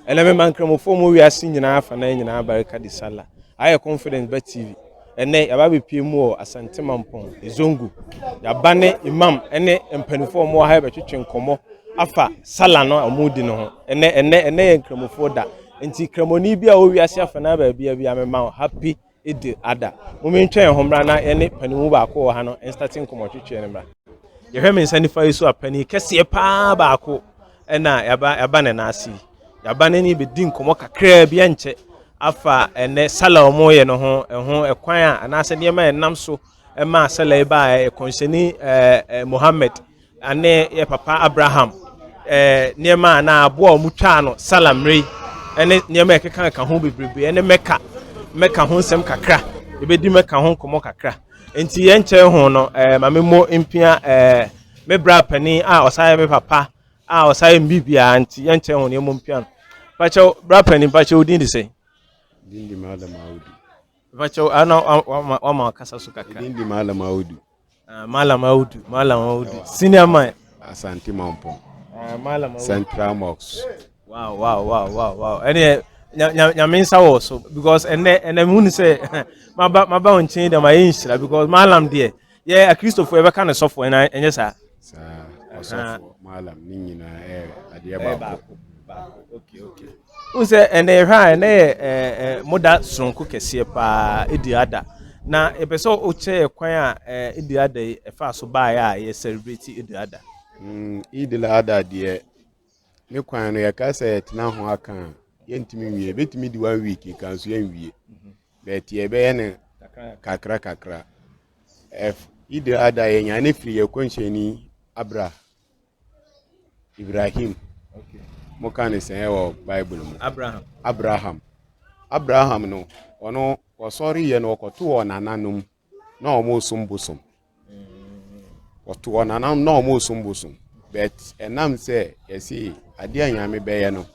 ene me mankramofo mo wiase nyina afa na nyina barika di sala aye confidence ba tv ene ya ba be pie mu o Asante Mampong ezongu ya bane imam ene empanifo mo ha be twetwe nkomo afa sala no amudi no ho ene nkramofo da enti kramoni bi a o wiase afa na ba bia amema happy Eid-ul-Adha mo mentwen homra na ene panimu ba ko ha no starting nkomo twetwe ne bra ye hwe me nsanifa iso apani kese pa ba ko ena yaba ne na asi yaba ne ni be din komo kakra bia nche afa ene sala omo ye no ho ekwan a anase ne ma enam so ma sala e ba e konsheni Muhammad ane ye papa Abraham ne ma na abo omu twa no salamri ene ne ma ekeka ka ho bebrebe ene meka ho nsem kakra ebedi meka ho komo kakra enti ye nche ho no mamemo impia me bra pani a osaye me papa a osaye mbibia anti ye nche ho ne mo mpia pacho bra pani pacho udin di say Dindi Malam Audu. Pacho ana wa kasa su kakra Dindi Malam Audu. Malam Audu senior man Asante Mampong. Malam Audu Central Mox. Wow ene nyaminsa wo so because ene mun say maba on chain dem ayi nshira because malam there yeah a Christopher ever kind of software enye sa Osofo Malam ni nyina ade ba ko. Okay unse ene hwa ene moda sonko kese pa Eid-ul-Adha na epeso o che kwan a Eid-ul-Adha e fa so ba ya ye celebrate Eid-ul-Adha Eid-ul-Adha de ne kwan no yakasa yetina ho aka yentimi wie betimi di 1 week kan so yanwie bet ye be ne kakra Eid-ul-Adha ye nya ne firi ye konsheni Ibrahim mo kan se wo Bible mu Abraham no ono osori ye no okoto onananum na omosumbusum oto onanam na omosumbusum bet enam se yesi ade anyame beye no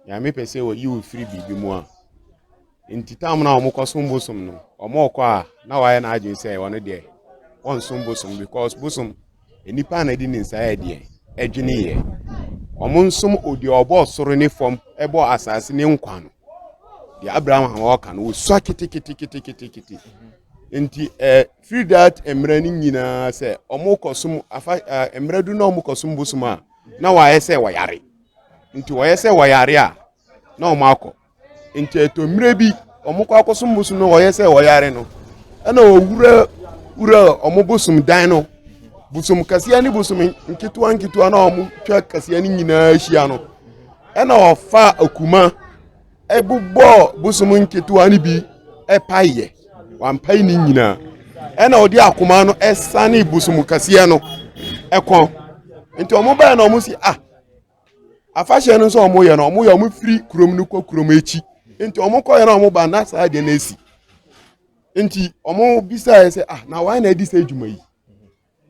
nyame pese wo yi wo firi bibi mu a entitam na omokosumbusum no omokọ a na waye na ajin se wono de won sumbusum because busum enipa na di ninsa ya de edwene ye omunsum odi obo soro ne fom ebo asase ne nkwa no di Abraham ha woka no so kiti enti free that emra ni nyina se omukosum afa emra du na omukosum busum a na waye se wayare enti waye se wayare a na omako enti eto mre bi omukọ akosum busum no waye se wayare no na owura omubusum dan no busum kasia ni busum nkitua na omu twa kasia ni nyina ahia no na ofa akuma ebubo busum nkitua ni bi epaye wampai ni nyina na odi akuma no esane busum kasia no ekon nti omu ba na omu si afahye no so omu ye no omu ye omu firi kurom no kọ kurom echi nti omu kọ ye na omu ba na sa de na esi nti omu bisa ye se na why na edi se edwuma yi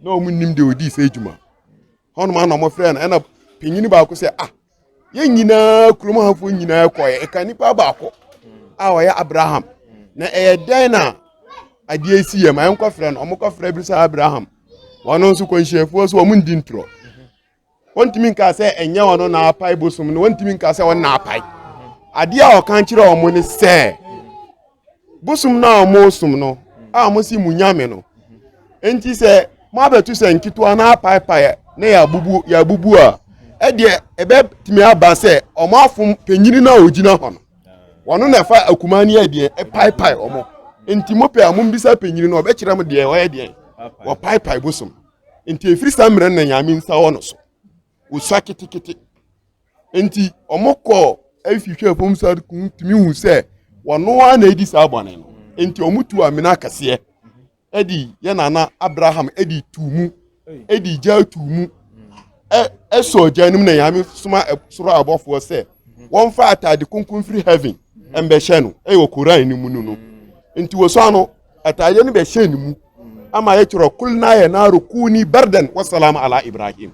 na omu nim de odi se edwuma hono ma na omu frɛ na penyini ba ko se ye nyina kurom hafo nyina ekọ ye ka nipa ba ko oya Abraham na den na ade esi ye ma enko frɛ no omu kọ frɛ bi sa Abraham wono nso ko nhyefuo so omu ndi ntro wontimi nka se enya wono na apai bosum no wontimi nka se won na apai ade a okan kire omu ne se bosum na omu sum no omu si munyame no enti se mo abetu se nkitu na apai na ya bubu a ede ebe timi aba se omu afum penyini na ogina ho no wono na fa akumani ade pai omu enti mo pe amum bisa penyini no obekire mo de wo de wo pai bosum enti efiri samre na nyame nsa wono so usa kiti enti omukọ afihwe fom sad kun timi hu se wono a na edi sa bone no enti omutu amina kase edi ye na Abraham edi tumu edi ja tumu eso janum na yame suma soro abofo se won fa atade kunkun free heaven embe hye no wo Quran ni mu no enti wo so ano atade no be hye ni mu ama ye kiro kulna ya na rukuni bardan wa salam ala Ibrahim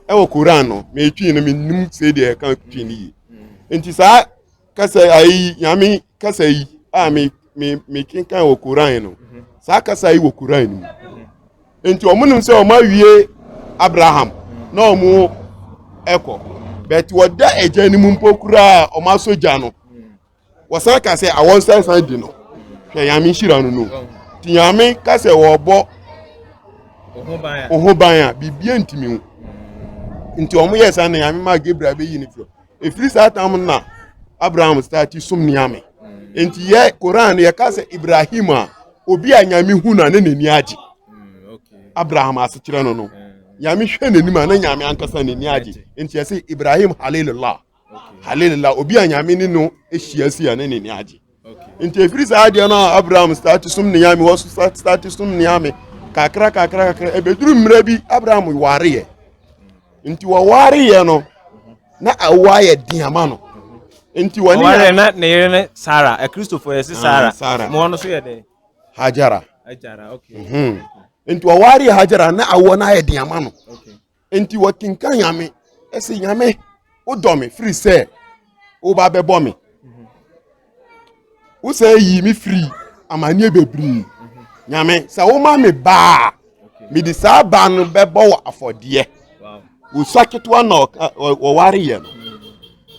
ewo Quran no me twi no nim se de kan twi ni enti sa kasa ayi yami kasa yi me kinkan wo Quran no sa kasa yi wo Quran ni enti omunum se o ma wie Abraham na omu eko but what that a genuine pokura or my soja no was like I say I want to say no Yami Shirano no Tiame Kase or bo Ohobaya be bien to me into a years and Yamima Gibra be uniform. If this time now Abraham started some Niame. Enti ye Quran ye kase Ibrahima obi anyame hu na ne nani agi. Abraham asekire no. Nyame hwe nanim na nyame ankasa nani agi. Enti ye say Ibrahim halilullah. Halilullah obi anyame ni no ehia si ya ne nani agi. Enti efiri sa ade no Abraham start sum nyame wo start sum nyame kakra ebeduru mra bi Abraham ware ye. Enti wo ware ye no na awa ye diama no. Enti wani ya na ne Sarah a Christopher yes Sarah mo no so ye dey Hajara okay enti wari Hajara na awo na ye diama no okay enti wakinkan yame ese yame wo do me free say wo ba bebo me wo say yi mi free amani bebri yame sa wo ma me ba me di sa ba no bebo wo afodie wow wo saketo na wo wari ye no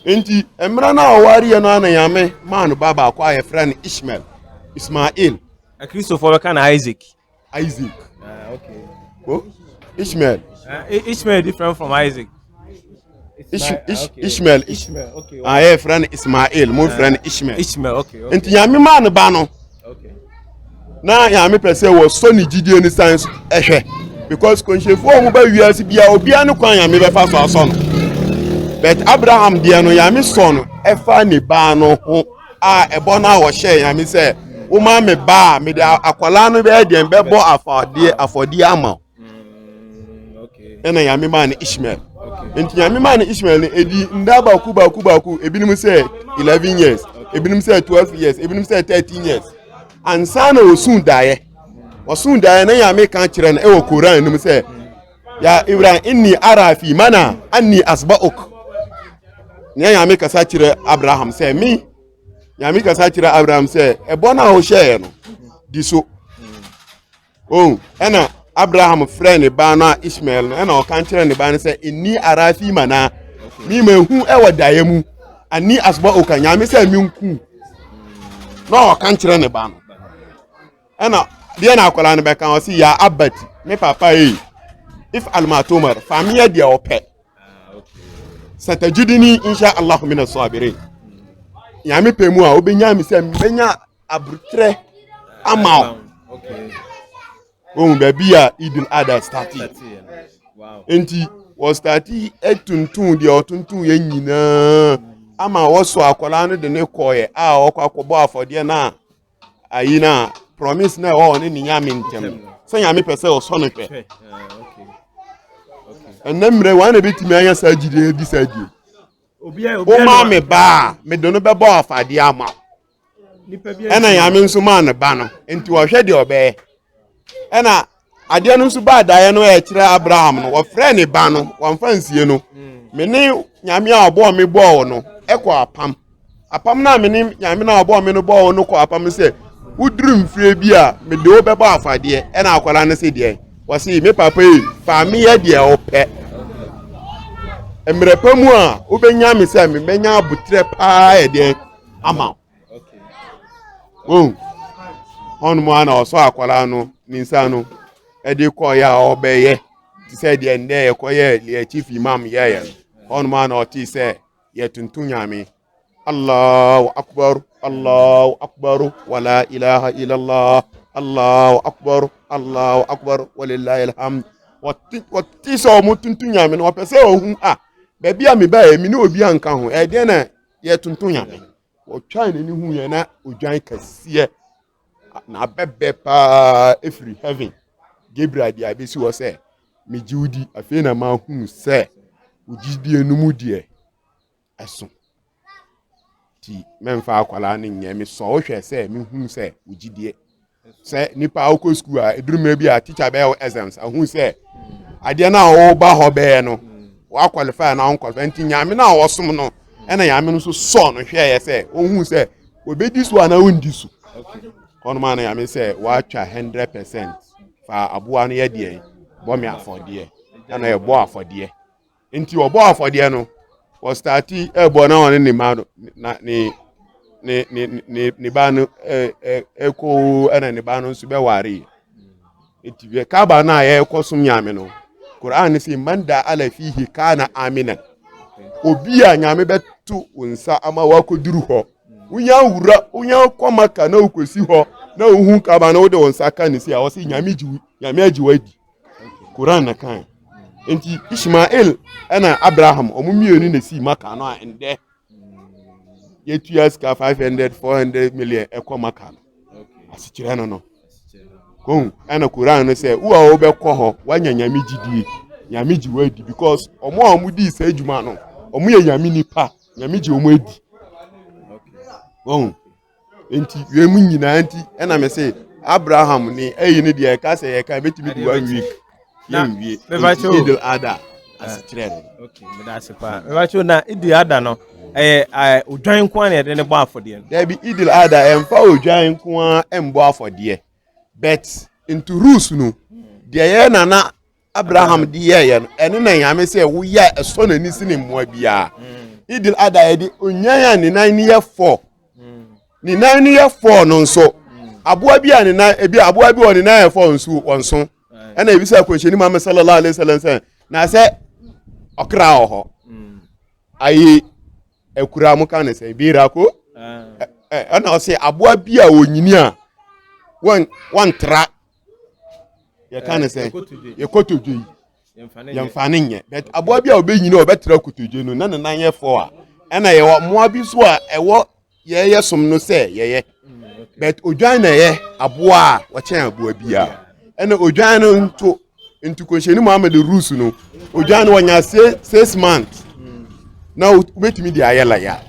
enti emra na wari ye no ana yame man baba akwa ye friend Ismail a Christopher can Isaac okay oh Ishmael different from Isaac Ishmael okay wow. Friend Ismail my friend Ishmael okay enti yame man ba no okay na yame pese wo so ni gidie ni science ehwe because konshefo mo ba wiase bia obi anu kwan yame be fa so aso no but Abraham dia no yame son efa ni ba no ho a ebo na wo hye yame se wo ma me ba me da akwala no be de be bo afodie ama okay ena yame man Ishmael enti yame man Ishmael edi ndaba kuba ebinim se 11 years ebinim se 12 years ebinim se 13 years ansana osun dae na yame kan kire na e wo Quran nim se ya Ibrahim inni ara fi mana anni asba'uk nya yame kasa kire Abraham se mi yame kasa kire Abraham se e bona ho hye no di so oh ena Abraham friend ba na Ishmael no ena o kan kire ne ba ne se inni ara fi mana mi ma hu e wadaye mu anni asba'uk yame se mi nku no o kan kire ne ba no ena dia na akwala ne be kan o si ya abati me papa if almatumar famiya dia ope satajidini insha Allah min as-sabirin yami pemu a obenya mi se menya abrutre ama okay be bia Eid-ul-Adha started wow enti was started etuntun dia otuntun ye nyina ama wo so akwala no de ne koye a okwakobo afode na ayi na promise na o ne nyame ntem so yami pese o so no pe enemre wana betimi anya sajide di sajide o ma me ba me dono be bo afade ama ena ya me nso ma ne ba no enti wo hwe de obe ena ade no nso ba dae no e kire Abraham no wo frɛ ne ba no wo mfansie no me ne nyame a obo me bo no ekɔ apam na me ne nyame na obo me no bo no kɔ apam se udrum fie bi a me de wo be bo afade ena akwala ne se de wasi me papa famiya de ope emrepa mu a obenya me se me menya abutre pa ede ama okay oh on mo ana oso akwala no ninsa no ede ko ya obeye ti se de nde ye ko ye le chief imam ye on mo ana oti se ye tuntunyame Allahu akbar wala ilaha illa Allah Allahu akbar walillahi alhamd wati so mo tuntunyame no pese ohun be bia me ba emi ni obi anka ho e de na ye tuntunyame o twan ni hu ye na odwan kase na bebe pa efri heaven Gabriel dia be si wo se me jiudi afi na ma hu se ujidi enumu de eso ti memfa akwala ni nyame so wo hwe se me hu se ujidie se nipa akọ school a eduruma bi a teacher be exams ahun se ade na wo ba ho be no wa qualify na on qualify nti nyame na wo som no ena nyame no so no hwe ye se ohun se obedi so ana wondi so okay kono ma na nyame se wa twa 100% fa aboa no ye de bo me afode ena ye bo afode nti wo bo afode no was starting born on in the man ni banu eko ana ni banu nso be ware etiwe kaba na ye kosum nyame no Quran say man da ala fihi kana amina obi a nyame betu unsa ama wakoduru ho unya wura unya kwamaka na ukosi ho na uhu kaba na wo de unsa ka ni say a wo say nyame ajiwadi Quran na kan enti Ishmael ana Abraham omumienu na si maka no a ende ye 2 years ka 500 400 million ekọ maka asikyire no ko ana Quran no say wo a wo be kọ ho wanya nyame gidie nyame giwadi because omo di sa adwuma no omo ye nyame nipa nyame gi omo edi enti we mu nyina enti ana me say Abraham ni eyi ne de ka say ye ka betimi di 1 week ye Eid-ul-Adha asikyire no okay me da sepa me ba cho na Eid-ul-Adha no odwan ko na de bo afode no there be Eid-ul-Adha emfa odwan ko a embo afode but into rules no de ye na Abraham di ye no ene na nyame say wo ya eso na ni sine mmoa bia Eid-ul-Adha ye di onyan ni nan ni ye 4 ni nan ni ye 4 no nso aboa bia ni na ebi aboa bi woni na ye 4 nso wonso ena ebi sa kwenche ni Muhammad sallallahu alaihi wasallam say na say okra ho ayi ekura mu kan say bira ko ana o say aboa bia onyini a wan tra ye kan say ye kotodwe yemfane nye but aboa bia obenyini obetra kotodwe no na nan ye 4 a ena ye moa bi so a ewo ye som no say ye but odwan na ye aboa wo chen aboa bia ena odwan no into kwesheni Muhammad rules no odwan no wanya 6 months now betimi di ayela ya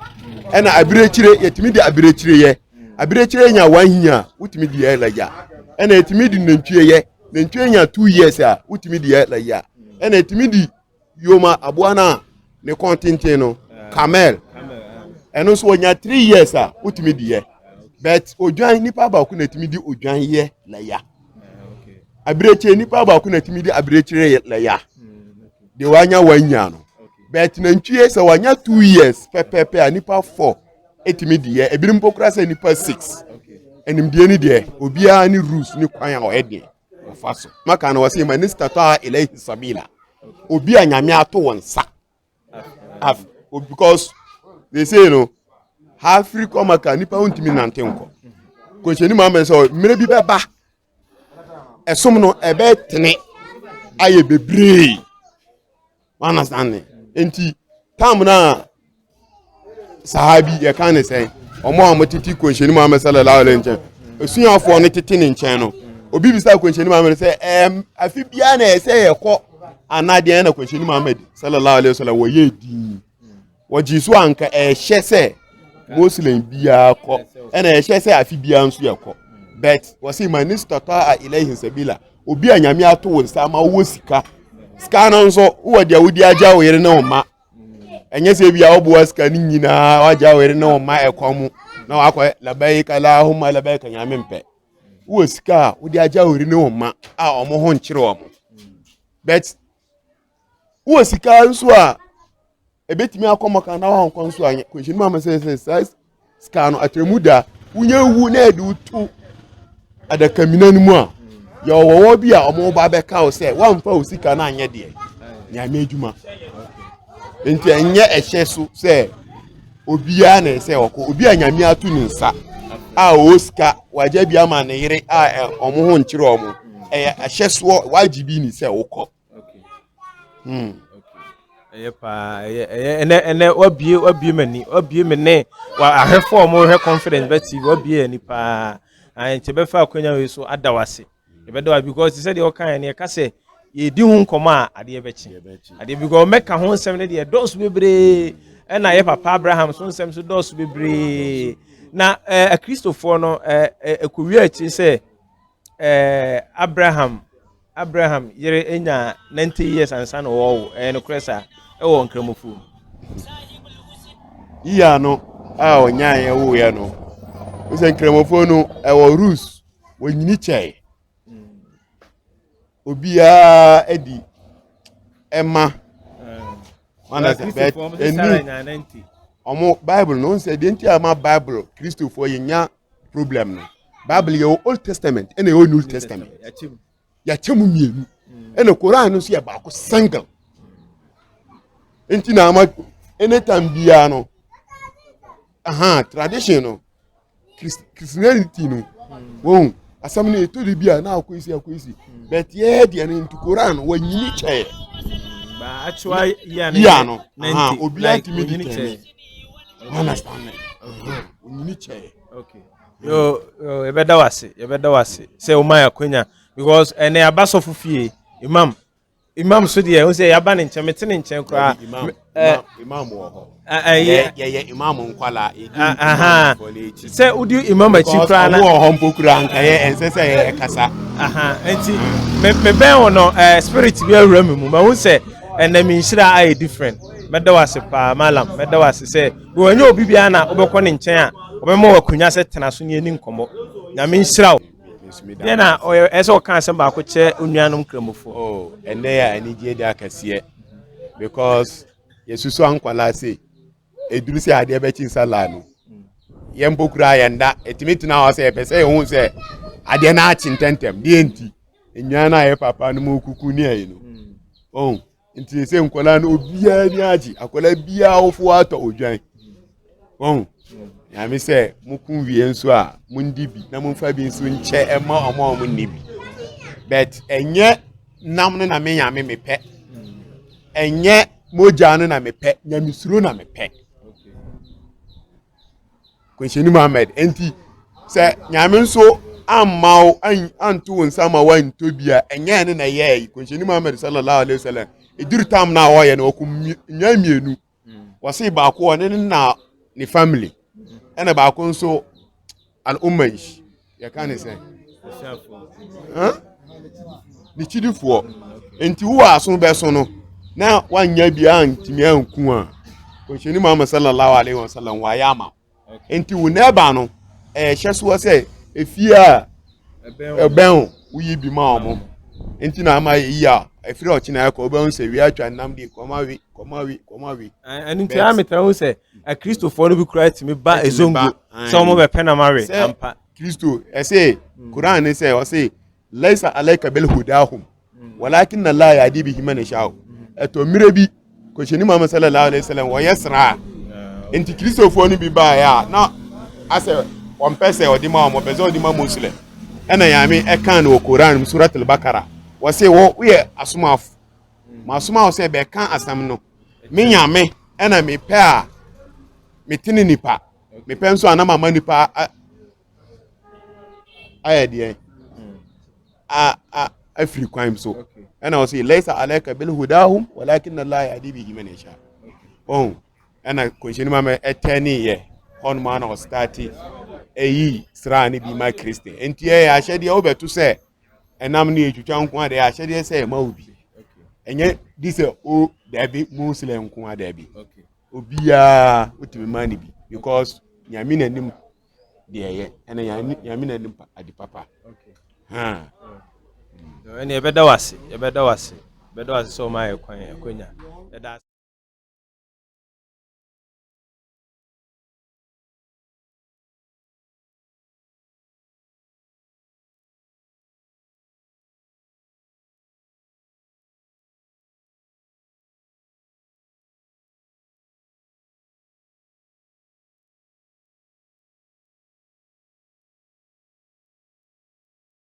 ena abirechire yetimi di abirechire ye abirechire nya 1 year utimi di ayela ya ena yetimi di nantwie ye nantwie nya 2 years a utimi di ayela ya ena yetimi di yoma aboa na ne contentin no camel eno so nya 3 years a utimi di ye but odwan nipa ba ku na yetimi di odwan ye la ya abirechire nipa ba ku na yetimi di abirechire la ya de wanya 1 year no but nantwie se wanya 2 years pepepe a nipa 4 etimi di ye ebirim pokura se nipa 6 enim die ni de obia ni rules ni kwan a oyede ofaso maka na wase minister ta ilahi sabila obia nyame ato wonsa because they say no Africa maka nipa ontimi nante nko ko cheni ma so mere bi beba esom no ebe tene aye bebre understand enti tam na sahabi ye kan say omo amotiti ko nheni Muhammad sallallahu alaihi wasallam esuafo ne tete ne nchen no obi bisa ko nheni Muhammad say afi bia na say ye ko anade na ko nheni Muhammad sallallahu alaihi wasallam wo ye di wo jisu anka hye say muslim bia ko ena hye say afi bia nso ye ko but wo say minister ta ilahi sabila obi anyame ato wo sama wo sika no nso wo dia wodi aja wo yere na wo ma enye se bia wo bo sika ni nyina waja wo yere na wo ma ekomu na wakọ labaika Allahumma labaika nyame mpe wo sika wodi aja wo yere na wo ma a omo ho nkyere omo but wo sika nso a ebetimi akomoka na wo nkon nso anye kwehini mama say sika no atremuda unya wu na edi utu adakamina ni mu a ya owo bi a omo ba be ka o say wamfa o sika na anye de nyame adwuma enti enye ehye so say obia na say okọ obi anyame atu ni nsa a o sika waje bia ma na yire a omo ho nkyere omo ehye so wajibi ni say okọ pa ene wabie mani wabie mene wa ahefo omo he confidence beti wabie ni pa anche be fa akwanya we so adawase ebedo because he said you kan ne ka say ye di hu nkoma ade bechi ade because meka ho nsem ne de dos bebre na ye papa Abraham so nsem so dos bebre na a Christopher no ekowi achi say Abraham yere enya 90 years ansa no wo no kresa wo nkramofu iya no a onyan ye wo ye no ose nkramofu no wo rules wonyini chei obia edi ema understand but enu omo Bible no say the entire ma Bible Christopher yenya problem no Bible your Old Testament and your New Testament ya chemu mienu and Quran no say ba ko single enti na ma anytime bia no tradition no Christianity no won asam na to bia na akoisi but yeah dia into Quran wanyini chae ba actually ya no obi atimi di tene understand me wanyini chae okay yo ebeda wase say o man akwanya because ene abaso fufie imam so de o say yaba ne nche mete ne nche kra imam wo ho ye imam nkwala say udi imam achi kra na wo ho mpokura nka ye ensese ye kasa enti me ben wono spirit bi awura mu ma hu say ene mi nhira ai different meda wase pa malam meda wase say wo anya obi bia na obekọ ne nchen a obema wakunya se tena so ne ani nkomo na mi nhira wo ye na ese o kan se ba ko che onuanum kramofo ene ya ani die de akase because yesusu ankwala say eduru se ade be chin sala no ye mpokura yenda etimitina o say pese hu say ade na achi ntentem de enti enwa na ye papa no mokuku ni ayi no nti se nkwala no obia ni aji akwala bia ofo ato odwan ya mi se mukun wie nso a mundi bi na mumfa bi nso nche ema omo munni bi but enye nam no na me nyame mepe enye moja no na mepe nyamisuro na mepe Kwesheni Muhammad enti se nyame nso ammaw antu nsama wa ntobia enye ne na ye Kwesheni Muhammad sallallahu alaihi wasallam eduru tam na wo ye na okum nyamienu wose ba ko ne na ni family ena ba ko nso al ummah ya kan se ni chidifo enti wo aso be so no na wanya bia antimi anku a Kwesheni Muhammad sallallahu alaihi wasallam wa yama enti wo neba no hyeso se efia eben uyi bi ma omo enti na ama yi a efiri ochi na ko oben se wi atwa nam de komawi enti ameta wo se a Christopher no bi kura me ba ezongo so mo be pena mare ampa Christo say Quran say o say laysa alayka bil hudahum walakin Allah yahdi bihi man yasha eto mire bi Kwesheni Muhammad sallallahu alaihi wasallam wa yasra enti Christopher no bi ba ya na ase on pese odima o mo pese odima muslim ena yami e kan no Quran suratul Baqara wo say wo ye asumaf masuma wo say be kan asam no me nyame ena me pe a metini nipa me pe nso ana mama nipa ayede afri crime so ena wo say laysa alayka bil hudahum walakin Allah yahdi bihi man yasha ena Kwesheni mama eteni ye on man o starti eyi srani bi ma Christian enti ya ahede wo betu se enam na etwutwa nko ade ahede se ma obi enye dise o dabi muslim nko ade obia otimi mani bi because nyame nanim de ye ena nyame nanim adi papa ene ebeda wase so ma ye kwanya